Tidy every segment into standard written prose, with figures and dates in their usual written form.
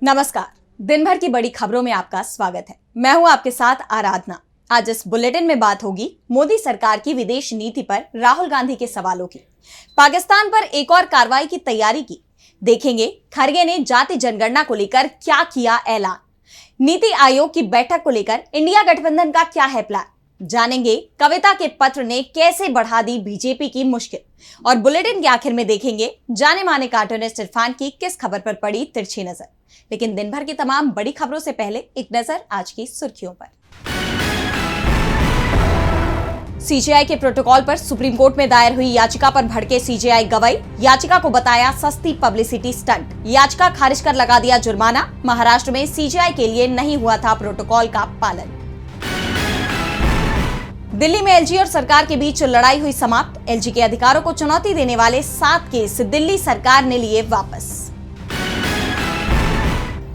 नमस्कार। दिन भर की बड़ी खबरों में आपका स्वागत है। मैं हूं आपके साथ आराधना। आज इस बुलेटिन में बात होगी मोदी सरकार की विदेश नीति पर राहुल गांधी के सवालों की। पाकिस्तान पर एक और कार्रवाई की तैयारी की। देखेंगे खरगे ने जाति जनगणना को लेकर क्या किया ऐलान। नीति आयोग की बैठक को लेकर इंडिया गठबंधन का क्या है प्लान। जानेंगे कविता के पत्र ने कैसे बढ़ा दी बीजेपी की मुश्किल। और बुलेटिन के आखिर में देखेंगे जाने माने कार्टूनिस्ट इरफान की किस खबर पर पड़ी तिरछी नजर। लेकिन दिन भर की तमाम बड़ी खबरों से पहले एक नजर आज की सुर्खियों पर। सीजेआई के प्रोटोकॉल पर सुप्रीम कोर्ट में दायर हुई याचिका पर भड़के सीजेआई गवाई। याचिका को बताया सस्ती पब्लिसिटी स्टंट। याचिका खारिज कर लगा दिया जुर्माना। महाराष्ट्र में सीजेआई के लिए नहीं हुआ था प्रोटोकॉल का पालन। दिल्ली में एलजी और सरकार के बीच लड़ाई हुई समाप्त। एलजी के अधिकारों को चुनौती देने वाले 7 केस दिल्ली सरकार ने लिए वापस।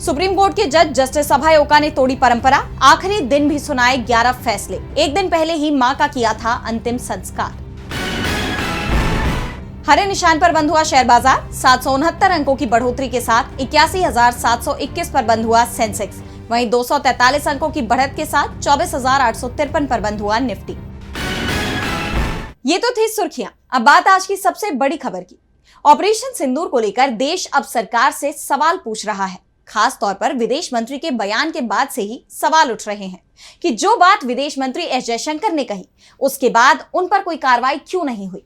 सुप्रीम कोर्ट के जज जस्टिस अभय ओका ने तोड़ी परंपरा। आखिरी दिन भी सुनाए 11 फैसले। एक दिन पहले ही मां का किया था अंतिम संस्कार। हरे निशान पर बंद हुआ शेयर बाजार। 769 अंकों की बढ़ोतरी के साथ 81,721 पर बंद हुआ सेंसेक्स। वहीं 243 अंकों की बढ़त के साथ 24,853 पर बंद हुआ निफ्टी। ये तो थी सुर्खियां। अब बात आज की सबसे बड़ी खबर की। ऑपरेशन सिंदूर को लेकर देश अब सरकार से सवाल पूछ रहा है। खास तौर पर विदेश मंत्री के बयान के बाद से ही सवाल उठ रहे हैं कि जो बात विदेश मंत्री एस जयशंकर ने कही उसके बाद उन पर कोई कार्रवाई क्यों नहीं हुई।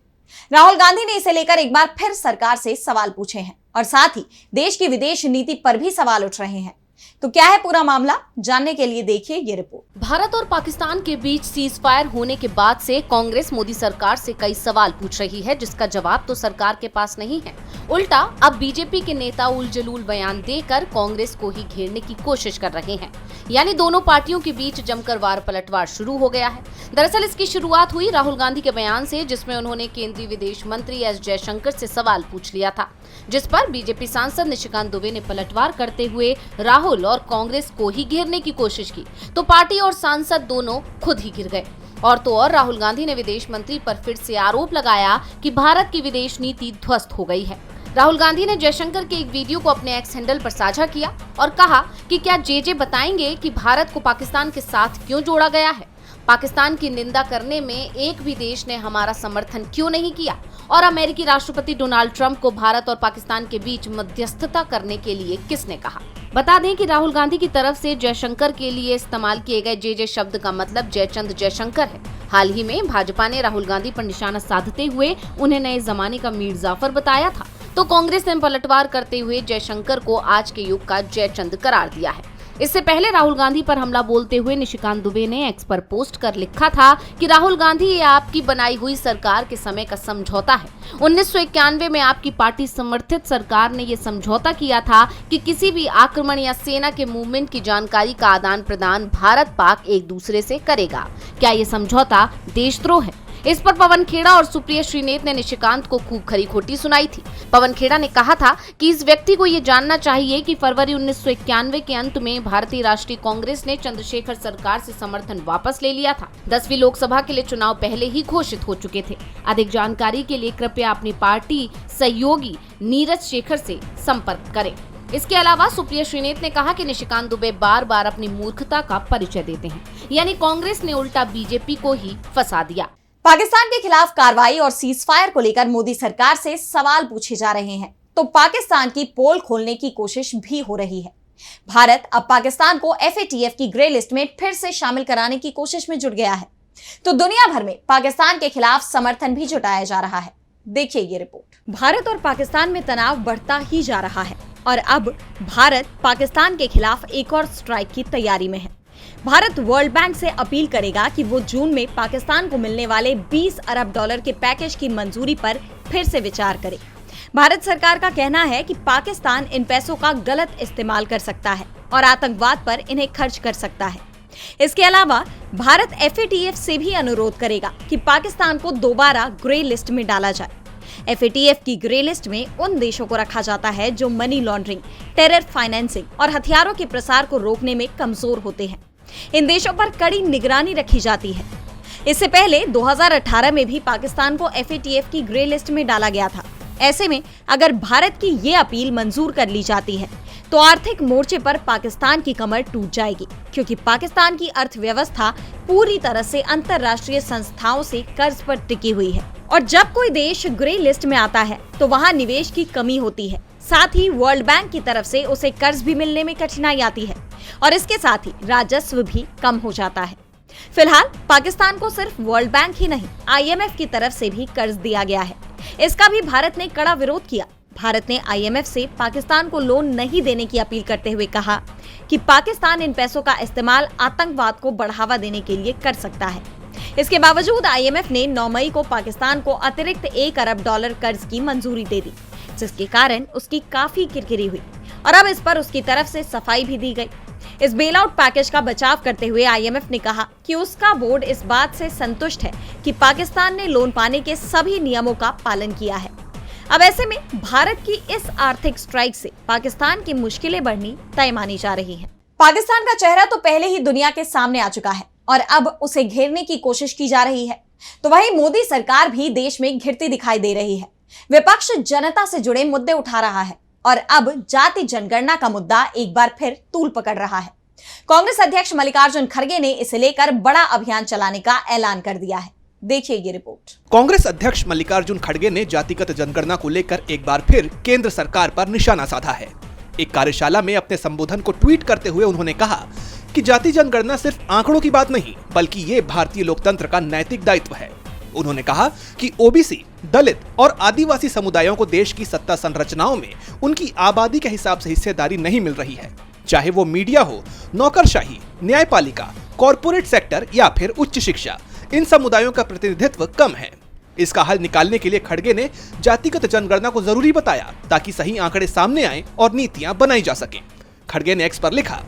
राहुल गांधी ने इसे लेकर एक बार फिर सरकार से सवाल पूछे हैं और साथ ही देश की विदेश नीति पर भी सवाल उठ रहे हैं। तो क्या है पूरा मामला, जानने के लिए देखिए ये रिपोर्ट। भारत और पाकिस्तान के बीच सीज फायर होने के बाद से कांग्रेस मोदी सरकार से कई सवाल पूछ रही है, जिसका जवाब तो सरकार के पास नहीं है। उल्टा अब बीजेपी के नेता उलजलूल बयान देकर कांग्रेस को ही घेरने की कोशिश कर रहे हैं। यानी दोनों पार्टियों के बीच जमकर वार पलटवार शुरू हो गया है। दरअसल इसकी शुरुआत हुई राहुल गांधी के बयान से, जिसमें उन्होंने केंद्रीय विदेश मंत्री एस जयशंकर से सवाल पूछ लिया था, जिस पर बीजेपी सांसद निशिकांत दुबे ने पलटवार करते हुए राहुल और कांग्रेस को ही घेरने की कोशिश की, तो पार्टी और सांसद दोनों खुद ही गिर गए। और तो और राहुल गांधी ने विदेश मंत्री पर फिर से आरोप लगाया कि भारत की विदेश नीति ध्वस्त हो गई है। राहुल गांधी ने जयशंकर के एक वीडियो को अपने एक्स हैंडल पर साझा किया और कहा कि क्या जे बताएंगे कि भारत को पाकिस्तान के साथ क्यों जोड़ा गया है। पाकिस्तान की निंदा करने में एक भी देश ने हमारा समर्थन क्यों नहीं किया और अमेरिकी राष्ट्रपति डोनाल्ड ट्रंप को भारत और पाकिस्तान के बीच मध्यस्थता करने के लिए किसने कहा। बता दें कि राहुल गांधी की तरफ से जयशंकर के लिए इस्तेमाल किए गए जे शब्द का मतलब जयचंद जयशंकर है। हाल ही में भाजपा ने राहुल गांधी पर निशाना साधते हुए उन्हें नए जमाने का मीर जाफर बताया था, तो कांग्रेस ने पलटवार करते हुए जयशंकर को आज के युग का जयचंद करार दिया है। इससे पहले राहुल गांधी पर हमला बोलते हुए निशिकांत दुबे ने एक्स पर पोस्ट कर लिखा था कि राहुल गांधी, ये आपकी बनाई हुई सरकार के समय का समझौता है। 1991 में आपकी पार्टी समर्थित सरकार ने ये समझौता किया था कि किसी भी आक्रमण या सेना के मूवमेंट की जानकारी का आदान प्रदान भारत पाक एक दूसरे से करेगा। क्या ये समझौता देशद्रोह है? इस पर पवन खेड़ा और सुप्रिया श्रीनेत ने निशिकांत को खूब खरी खोटी सुनाई थी। पवन खेड़ा ने कहा था कि इस व्यक्ति को ये जानना चाहिए कि फरवरी 1991 के अंत में भारतीय राष्ट्रीय कांग्रेस ने चंद्रशेखर सरकार से समर्थन वापस ले लिया था। 10वीं लोकसभा के लिए चुनाव पहले ही घोषित हो चुके थे। अधिक जानकारी के लिए कृपया अपनी पार्टी सहयोगी नीरज शेखर से संपर्क करें। इसके अलावा सुप्रिया श्रीनेत ने कहा कि निशिकांत दुबे बार बार अपनी मूर्खता का परिचय देते हैं, यानी कांग्रेस ने उल्टा बीजेपी को ही फंसा दिया। पाकिस्तान के खिलाफ कार्रवाई और सीज फायर को लेकर मोदी सरकार से सवाल पूछे जा रहे हैं, तो पाकिस्तान की पोल खोलने की कोशिश भी हो रही है। भारत अब पाकिस्तान को FATF की ग्रे लिस्ट में फिर से शामिल कराने की कोशिश में जुट गया है, तो दुनिया भर में पाकिस्तान के खिलाफ समर्थन भी जुटाया जा रहा है। देखिए ये रिपोर्ट। भारत और पाकिस्तान में तनाव बढ़ता ही जा रहा है और अब भारत पाकिस्तान के खिलाफ एक और स्ट्राइक की तैयारी में है। भारत वर्ल्ड बैंक से अपील करेगा कि वो जून में पाकिस्तान को मिलने वाले 20 अरब डॉलर के पैकेज की मंजूरी पर फिर से विचार करे। भारत सरकार का कहना है कि पाकिस्तान इन पैसों का गलत इस्तेमाल कर सकता है और आतंकवाद पर इन्हें खर्च कर सकता है। इसके अलावा भारत FATF से भी अनुरोध करेगा कि पाकिस्तान को दोबारा ग्रे लिस्ट में डाला जाए। FATF की ग्रे लिस्ट में उन देशों को रखा जाता है जो मनी लॉन्ड्रिंग, टेरर फाइनेंसिंग और हथियारों के प्रसार को रोकने में कमजोर होते हैं। इन देशों पर कड़ी निगरानी रखी जाती है। इससे पहले 2018 में भी पाकिस्तान को FATF की ग्रे लिस्ट में डाला गया था। ऐसे में अगर भारत की ये अपील मंजूर कर ली जाती है तो आर्थिक मोर्चे पर पाकिस्तान की कमर टूट जाएगी, क्योंकि पाकिस्तान की अर्थव्यवस्था पूरी तरह से अंतर्राष्ट्रीय संस्थाओं से कर्ज पर टिकी हुई है। और जब कोई देश ग्रे लिस्ट में आता है तो वहाँ निवेश की कमी होती है। साथ ही वर्ल्ड बैंक की तरफ से उसे कर्ज भी मिलने में कठिनाई आती है और इसके साथ ही राजस्व भी कम हो जाता है। फिलहाल पाकिस्तान को सिर्फ वर्ल्ड बैंक ही नहीं, IMF की तरफ से भी कर्ज दिया गया है। इसका भी भारत ने कड़ा विरोध किया। भारत ने IMF से पाकिस्तान को लोन नहीं देने की अपील करते हुए कहा कि पाकिस्तान इन पैसों का इस्तेमाल आतंकवाद को बढ़ावा देने के लिए कर सकता है। इसके बावजूद IMF ने 9 मई को पाकिस्तान को अतिरिक्त $1 अरब कर्ज की मंजूरी दे दी, जिसके कारण उसकी काफी किरकिरी हुई और अब इस पर उसकी तरफ से सफाई भी दी गई। इस बेल आउट पैकेज का बचाव करते हुए IMF ने कहा कि उसका बोर्ड इस बात से संतुष्ट है कि पाकिस्तान ने लोन पाने के सभी नियमों का पालन किया है। अब ऐसे में भारत की इस आर्थिक स्ट्राइक से पाकिस्तान की मुश्किलें बढ़नी तय मानी जा रही हैं। पाकिस्तान का चेहरा तो पहले ही दुनिया के सामने आ चुका है और अब उसे घेरने की कोशिश की जा रही है, तो वहीं मोदी सरकार भी देश में घिरती दिखाई दे रही है। विपक्ष जनता से जुड़े मुद्दे उठा रहा है और अब जाति जनगणना का मुद्दा एक बार फिर तूल पकड़ रहा है। कांग्रेस अध्यक्ष मल्लिकार्जुन खड़गे ने इसे लेकर बड़ा अभियान चलाने का ऐलान कर दिया है। देखिए ये रिपोर्ट। कांग्रेस अध्यक्ष मल्लिकार्जुन खड़गे ने जातिगत जनगणना को लेकर एक बार फिर केंद्र सरकार पर निशाना साधा है। एक कार्यशाला में अपने संबोधन को ट्वीट करते हुए उन्होंने कहा कि जाति जनगणना सिर्फ आंकड़ों की बात नहीं, बल्कि ये भारतीय लोकतंत्र का नैतिक दायित्व है। उन्होंने कहा कि OBC, दलित और आदिवासी समुदायों को देश की सत्ता संरचनाओं में उनकी आबादी के हिसाब से हिस्सेदारी नहीं मिल रही है, चाहे वो मीडिया हो, नौकरशाही, न्यायपालिका, कॉरपोरेट सेक्टर या फिर उच्च शिक्षा। इन समुदायों का प्रतिनिधित्व कम है। इसका हल निकालने के लिए खड़गे ने जातिगत जनगणना को जरूरी बताया ताकि सही आंकड़े सामने आएं और नीतियां बनाई जा सकें। खड़गे ने X पर लिखा,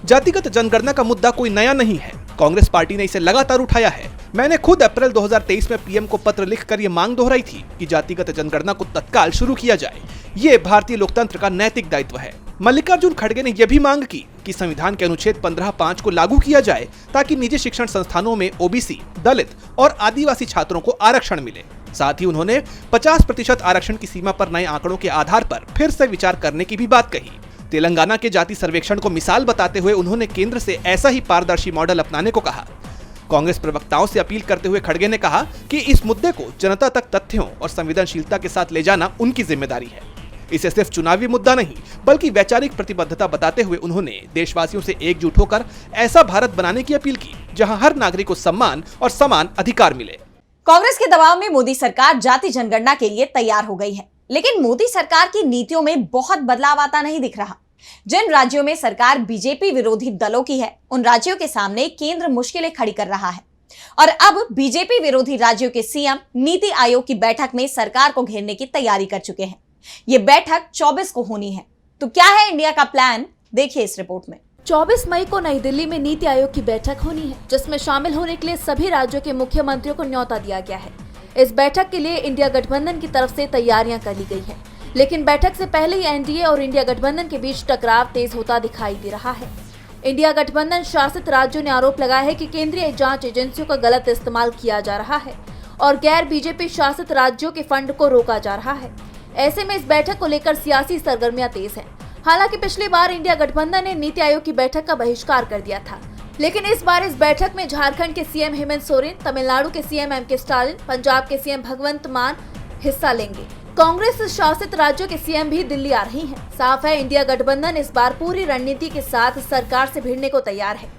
जातिगत जनगणना का मुद्दा कोई नया नहीं है, कांग्रेस पार्टी ने इसे लगातार उठाया है। मैंने खुद अप्रैल 2023 में PM को पत्र लिखकर ये मांग दोहराई थी कि जातिगत जनगणना को तत्काल शुरू किया जाए। ये भारतीय लोकतंत्र का नैतिक दायित्व है। मल्लिकार्जुन खड़गे ने यह भी मांग की कि संविधान के अनुच्छेद 15(5) को लागू किया जाए ताकि निजी शिक्षण संस्थानों में OBC, दलित और आदिवासी छात्रों को आरक्षण मिले। साथ ही उन्होंने 50% आरक्षण की सीमा पर नए आंकड़ों के आधार पर फिर से विचार करने की भी बात कही। तेलंगाना के जाति सर्वेक्षण को मिसाल बताते हुए उन्होंने केंद्र से ऐसा ही पारदर्शी मॉडल अपनाने को कहा। कांग्रेस प्रवक्ताओं से अपील करते हुए खड़गे ने कहा कि इस मुद्दे को जनता तक तथ्यों और संवेदनशीलता के साथ ले जाना उनकी जिम्मेदारी है। इसे सिर्फ चुनावी मुद्दा नहीं, बल्कि वैचारिक प्रतिबद्धता बताते हुए उन्होंने देशवासियों से एकजुट होकर ऐसा भारत बनाने की अपील की जहां हर नागरिक को सम्मान और समान अधिकार मिले। कांग्रेस के दबाव में मोदी सरकार जाति जनगणना के लिए तैयार हो गई है, लेकिन मोदी सरकार की नीतियों में बहुत बदलाव आता नहीं दिख रहा। जिन राज्यों में सरकार बीजेपी विरोधी दलों की है, उन राज्यों के सामने केंद्र मुश्किलें खड़ी कर रहा है और अब बीजेपी विरोधी राज्यों के CM नीति आयोग की बैठक में सरकार को घेरने की तैयारी कर चुके हैं। ये बैठक 24 को होनी है। तो क्या है इंडिया का प्लान, देखिए इस रिपोर्ट में। 24 मई को नई दिल्ली में नीति आयोग की बैठक होनी है, जिसमें शामिल होने के लिए सभी राज्यों के मुख्यमंत्रियों को न्योता दिया गया है। इस बैठक के लिए इंडिया गठबंधन की तरफ से तैयारियां कर ली गई है, लेकिन बैठक से पहले ही NDA और इंडिया गठबंधन के बीच टकराव तेज होता दिखाई दे रहा है। इंडिया गठबंधन शासित राज्यों ने आरोप लगाया है कि केंद्रीय जांच एजेंसियों का गलत इस्तेमाल किया जा रहा है और गैर BJP शासित राज्यों के फंड को रोका जा रहा है। ऐसे में इस बैठक को लेकर सियासी सरगर्मियां तेज हैं। हालांकि पिछली बार इंडिया गठबंधन ने नीति आयोग की बैठक का बहिष्कार कर दिया था, लेकिन इस बार इस बैठक में झारखंड के CM हेमंत सोरेन, तमिलनाडु के CM MK स्टालिन, पंजाब के CM भगवंत मान हिस्सा लेंगे। कांग्रेस शासित राज्यों के CM भी दिल्ली आ रही हैं। साफ है, इंडिया गठबंधन इस बार पूरी रणनीति के साथ सरकार से भिड़ने को तैयार है।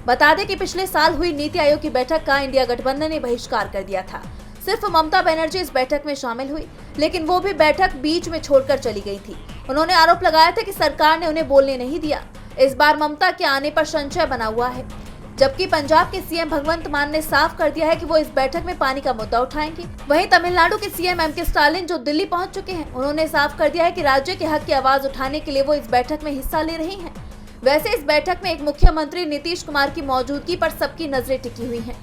बता दें कि पिछले साल हुई नीति आयोग की बैठक का इंडिया गठबंधन ने बहिष्कार कर दिया था। सिर्फ ममता बनर्जी इस बैठक में शामिल हुई, लेकिन वो भी बैठक बीच में छोड़कर चली गई थी। उन्होंने आरोप लगाया था कि सरकार ने उन्हें बोलने नहीं दिया। इस बार ममता के आने पर संशय बना हुआ है, जबकि पंजाब के CM भगवंत मान ने साफ कर दिया है कि वो इस बैठक में पानी का मुद्दा उठाएंगे। वहीं तमिलनाडु के CM MK स्टालिन जो दिल्ली पहुंच चुके हैं, उन्होंने साफ कर दिया है कि राज्य के हक की आवाज उठाने के लिए वो इस बैठक में हिस्सा ले रही हैं। वैसे इस बैठक में एक मुख्यमंत्री नीतीश कुमार की मौजूदगी पर सबकी नजरें टिकी हुई हैं।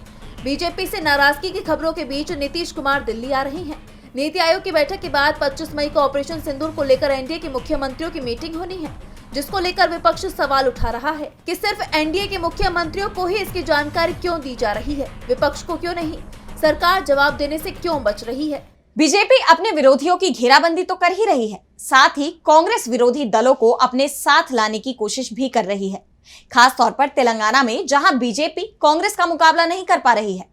बीजेपी से नाराजगी की खबरों के बीच नीतीश कुमार दिल्ली आ रही हैं। नीति आयोग की बैठक के बाद 25 मई को ऑपरेशन सिंदूर को लेकर NDA के मुख्यमंत्रियों की मीटिंग होनी है, जिसको लेकर विपक्ष सवाल उठा रहा है कि सिर्फ NDA के मुख्यमंत्रियों को ही इसकी जानकारी क्यों दी जा रही है, विपक्ष को क्यों नहीं? सरकार जवाब देने से क्यों बच रही है? बीजेपी अपने विरोधियों की घेराबंदी तो कर ही रही है, साथ ही कांग्रेस विरोधी दलों को अपने साथ लाने की कोशिश भी कर रही है, खास तौर पर तेलंगाना में जहां बीजेपी कांग्रेस का मुकाबला नहीं कर पा रही है।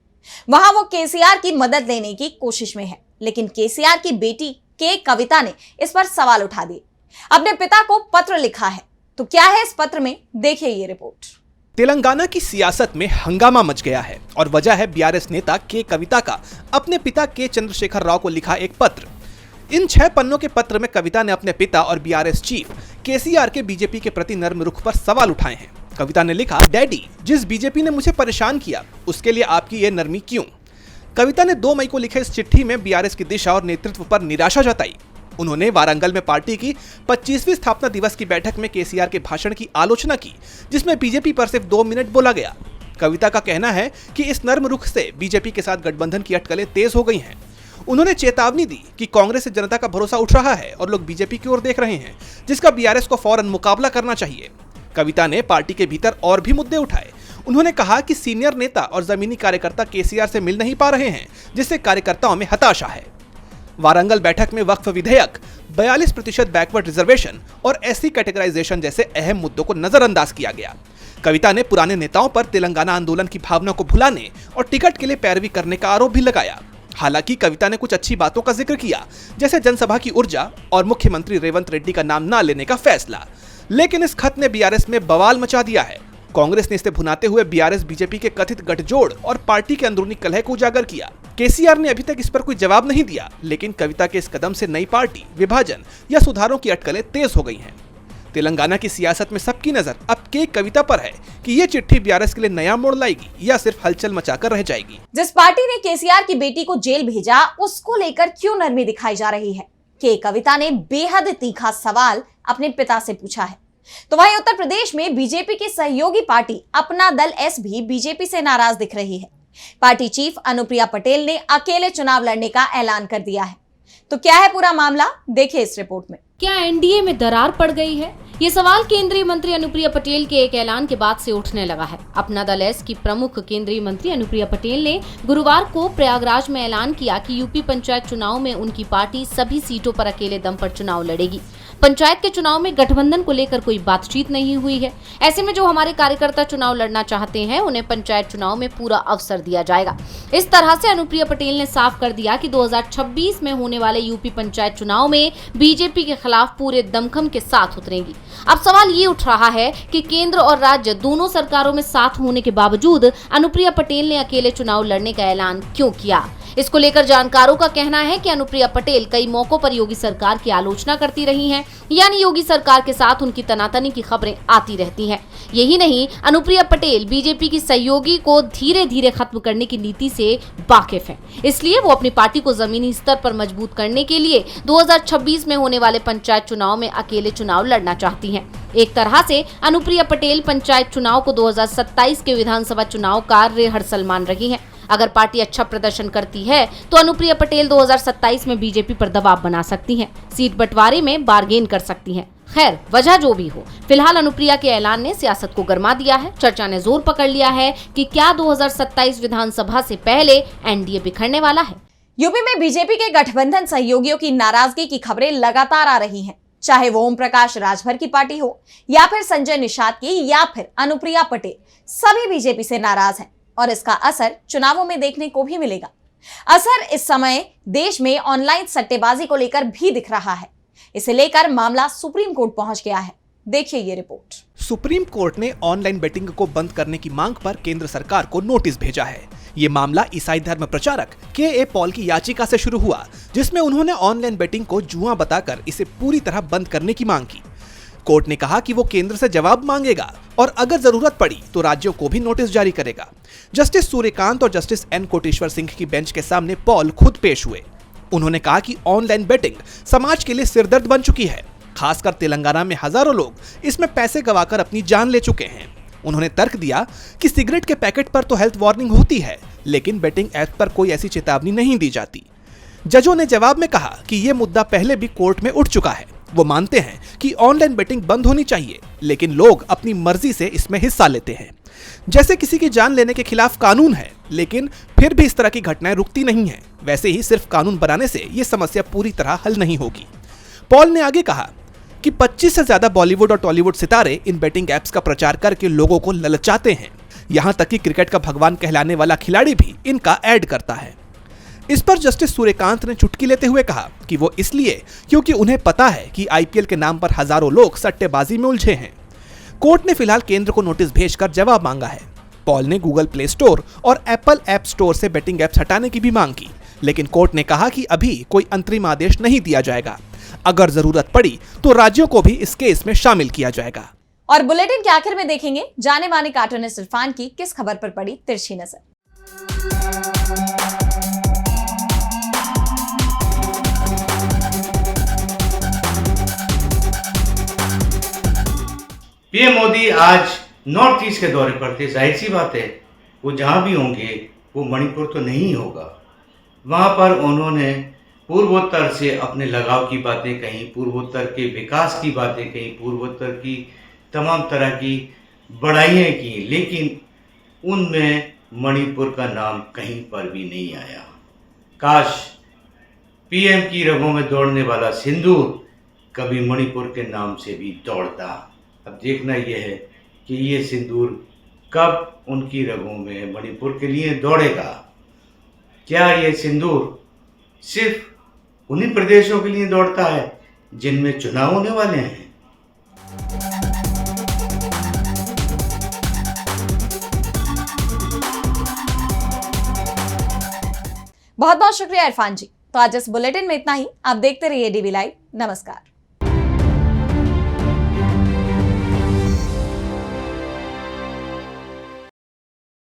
वहां वो केसीआर की मदद लेने की कोशिश में है, लेकिन केसीआर की बेटी के कविता ने इस पर सवाल उठा दिए। अपने पिता को पत्र लिखा है, तो क्या है इस पत्र में, देखिए ये रिपोर्ट। तेलंगाना की सियासत में हंगामा मच गया है और वजह है बीआरएस नेता के कविता का अपने पिता के चंद्रशेखर राव को लिखा एक पत्र। इन 6 पन्नों के पत्र में कविता ने अपने पिता और बीआरएस चीफ केसीआर के बीजेपी के प्रति नर्म रुख पर सवाल उठाए हैं। कविता ने लिखा, डैडी, जिस बीजेपी ने मुझे परेशान किया उसके लिए आपकी ये नरमी क्यों? कविता ने 2 मई को लिखे इस चिट्ठी में बीआरएस की दिशा और नेतृत्व पर निराशा जताई। उन्होंने वारंगल में पार्टी की 25वीं स्थापना दिवस की बैठक में केसीआर के भाषण की आलोचना की, जिसमें बीजेपी पर सिर्फ 2 मिनट बोला गया। कविता का कहना है कि इस नर्म रुख से बीजेपी के साथ गठबंधन की अटकलें तेज हो गई हैं। उन्होंने चेतावनी दी कि कांग्रेस से जनता का भरोसा उठ रहा है और लोग बीजेपी की ओर देख रहे हैं, जिसका बीआरएस को फौरन मुकाबला करना चाहिए। कविता ने पार्टी के भीतर और भी मुद्दे उठाए। उन्होंने कहा कि सीनियर नेता और जमीनी कार्यकर्ता केसीआर से मिल नहीं पा रहे हैं, जिससे कार्यकर्ताओं में हताशा है। वारंगल बैठक में वक्फ विधेयक, 42% बैकवर्ड रिजर्वेशन और एससी कैटेगराइजेशन जैसे अहम मुद्दों को नजरअंदाज किया गया। कविता ने पुराने नेताओं पर तेलंगाना आंदोलन की भावना को भुलाने और टिकट के लिए पैरवी करने का आरोप भी लगाया। हालांकि कविता ने कुछ अच्छी बातों का जिक्र किया, जैसे जनसभा की ऊर्जा और मुख्यमंत्री रेवंत रेड्डी का नाम न लेने का फैसला। लेकिन इस खत ने बीआरएस में बवाल मचा दिया है। कांग्रेस ने इसे भुनाते हुए बीआरएस बीजेपी के कथित गठजोड़ और पार्टी के अंदरूनी कलह को उजागर किया। केसीआर ने अभी तक इस पर कोई जवाब नहीं दिया, लेकिन कविता के इस कदम से नई पार्टी, विभाजन या सुधारों की अटकलें तेज हो गई हैं। तेलंगाना की सियासत में सबकी नजर अब के कविता पर है कि ये चिट्ठी बीआरएस के लिए नया मोड़ लाएगी या सिर्फ हलचल मचाकर रह जाएगी। जिस पार्टी ने केसीआर की बेटी को जेल भेजा, उसको लेकर क्यों नरमी दिखाई जा रही है? के कविता ने बेहद तीखा सवाल अपने पिता से पूछा है। तो वहीं उत्तर प्रदेश में बीजेपी की सहयोगी पार्टी अपना दल एस भी बीजेपी से नाराज दिख रही है। पार्टी चीफ अनुप्रिया पटेल ने अकेले चुनाव लड़ने का ऐलान कर दिया है। तो क्या है पूरा मामला, देखिए इस रिपोर्ट में। क्या एनडीए में दरार पड़ गई है? ये सवाल केंद्रीय मंत्री अनुप्रिया पटेल के एक ऐलान के बाद से उठने लगा है। अपना दल एस की प्रमुख केंद्रीय मंत्री अनुप्रिया पटेल ने गुरुवार को प्रयागराज में ऐलान किया कि यूपी पंचायत चुनाव में उनकी पार्टी सभी सीटों पर अकेले दम पर चुनाव लड़ेगी। पंचायत के चुनाव में गठबंधन को लेकर कोई बातचीत नहीं हुई है। ऐसे में जो हमारे कार्यकर्ता चुनाव लड़ना चाहते हैं, उन्हें पंचायत चुनाव में पूरा अवसर दिया जाएगा। इस तरह से अनुप्रिया पटेल ने साफ कर दिया कि 2026 में होने वाले यूपी पंचायत चुनाव में बीजेपी के खिलाफ पूरे दमखम के साथ उतरेंगी। अब सवाल ये उठ रहा है कि केंद्र और राज्य दोनों सरकारों में साथ होने के बावजूद अनुप्रिया पटेल ने अकेले चुनाव लड़ने का ऐलान क्यों किया? इसको लेकर जानकारों का कहना है कि अनुप्रिया पटेल कई मौकों पर योगी सरकार की आलोचना करती रही हैं, यानी योगी सरकार के साथ उनकी तनातनी की खबरें आती रहती हैं। यही नहीं, अनुप्रिया पटेल बीजेपी की सहयोगी को धीरे धीरे खत्म करने की नीति से वाकिफ हैं। इसलिए वो अपनी पार्टी को जमीनी स्तर पर मजबूत करने के लिए 2026 में होने वाले पंचायत चुनाव में अकेले चुनाव लड़ना चाहती हैं। एक तरह से अनुप्रिया पटेल पंचायत चुनाव को 2027 के विधानसभा चुनाव का रिहर्सल मान रही हैं। अगर पार्टी अच्छा प्रदर्शन करती है तो अनुप्रिया पटेल 2027 में बीजेपी पर दबाव बना सकती हैं, सीट बंटवारे में बार्गेन कर सकती हैं। खैर, वजह जो भी हो, फिलहाल अनुप्रिया के ऐलान ने सियासत को गरमा दिया है। चर्चा ने जोर पकड़ लिया है कि क्या 2027 विधानसभा से पहले एनडीए बिखरने वाला है। यूपी में बीजेपी के गठबंधन सहयोगियों की नाराजगी की खबरें लगातार आ रही हैं, चाहे वो ओम प्रकाश राजभर की पार्टी हो या फिर संजय निषाद की या फिर अनुप्रिया पटेल, सभी बीजेपी से नाराज हैं और इसका असर चुनावों में देखने को भी मिलेगा। असर इस समय देश में ऑनलाइन सट्टेबाजी को लेकर भी दिख रहा है। इसे लेकर मामला सुप्रीम कोर्ट पहुंच गया है, देखिए ये रिपोर्ट। सुप्रीम कोर्ट ने ऑनलाइन बेटिंग को बंद करने की मांग पर केंद्र सरकार को नोटिस भेजा है। ये मामला ईसाई धर्म प्रचारक के पॉल की याचिका से शुरू हुआ, जिसमें उन्होंने ऑनलाइन बेटिंग को जुआ बताकर इसे पूरी तरह बंद करने की मांग की। कोर्ट ने कहा कि वो केंद्र से जवाब मांगेगा और अगर जरूरत पड़ी तो राज्यों को भी नोटिस जारी करेगा। जस्टिस सूर्यकांत और जस्टिस एन कोटेश्वर सिंह की बेंच के सामने पॉल खुद पेश हुए। उन्होंने कहा कि ऑनलाइन बेटिंग समाज के लिए सिरदर्द बन चुकी है। खासकर तेलंगाना में हजारों लोग इसमें पैसे गंवाकर अपनी जान ले चुके हैं। उन्होंने तर्क दिया कि सिगरेट के पैकेट पर तो हेल्थ वार्निंग होती है, लेकिन बेटिंग ऐप पर कोई ऐसी चेतावनी नहीं दी जाती। जजों ने जवाब में कहा कि यह मुद्दा पहले भी कोर्ट में उठ चुका है। वो मानते हैं कि ऑनलाइन बेटिंग बंद होनी चाहिए, लेकिन लोग अपनी मर्जी से इसमें हिस्सा लेते हैं। जैसे किसी की जान लेने के खिलाफ कानून है, लेकिन फिर भी इस तरह की घटनाएं रुकती नहीं हैं। वैसे ही सिर्फ कानून बनाने से ये समस्या पूरी तरह हल नहीं होगी। पॉल ने आगे कहा कि 25 से ज्यादा बॉलीवुड और टॉलीवुड सितारे इन बेटिंग ऐप्स का प्रचार करके लोगों को ललचाते हैं। यहां तक कि क्रिकेट का भगवान कहलाने वाला खिलाड़ी भी इनका ऐड करता है। इस पर जस्टिस सूर्यकांत ने चुटकी लेते हुए कहा कि वो इसलिए क्योंकि उन्हें पता है कि आईपीएल के नाम पर हजारों लोग सट्टेबाजी में उलझे हैं। कोर्ट ने फिलहाल केंद्र को नोटिस भेजकर जवाब मांगा है। पॉल ने गूगल प्ले स्टोर और एप्पल ऐप स्टोर से बेटिंग ऐप्स हटाने की भी मांग की, लेकिन कोर्ट ने कहा कि अभी कोई अंतरिम आदेश नहीं दिया जाएगा। अगर जरूरत पड़ी तो राज्यों को भी इस केस में शामिल किया जाएगा। और बुलेटिन के आखिर में देखेंगे जाने माने कार्टूनिस्ट इरफान की किस खबर पर पड़ी तिरछी नजर। पीएम मोदी आज नॉर्थ ईस्ट के दौरे पर थे। जाहिर सी बात है वो जहाँ भी होंगे वो मणिपुर तो नहीं होगा। वहाँ पर उन्होंने पूर्वोत्तर से अपने लगाव की बातें कहीं, पूर्वोत्तर के विकास की बातें कहीं, पूर्वोत्तर की तमाम तरह की बड़ाइयाँ की, लेकिन उनमें मणिपुर का नाम कहीं पर भी नहीं आया। काश पीएम की रगों में दौड़ने वाला सिंदूर कभी मणिपुर के नाम से भी दौड़ता। अब देखना यह है कि ये सिंदूर कब उनकी रगों में मणिपुर के लिए दौड़ेगा। क्या ये सिंदूर सिर्फ उन्हीं प्रदेशों के लिए दौड़ता है जिनमें चुनाव होने वाले हैं? बहुत बहुत शुक्रिया इरफान जी। तो आज इस बुलेटिन में इतना ही। आप देखते रहिए डीवी लाइव। नमस्कार।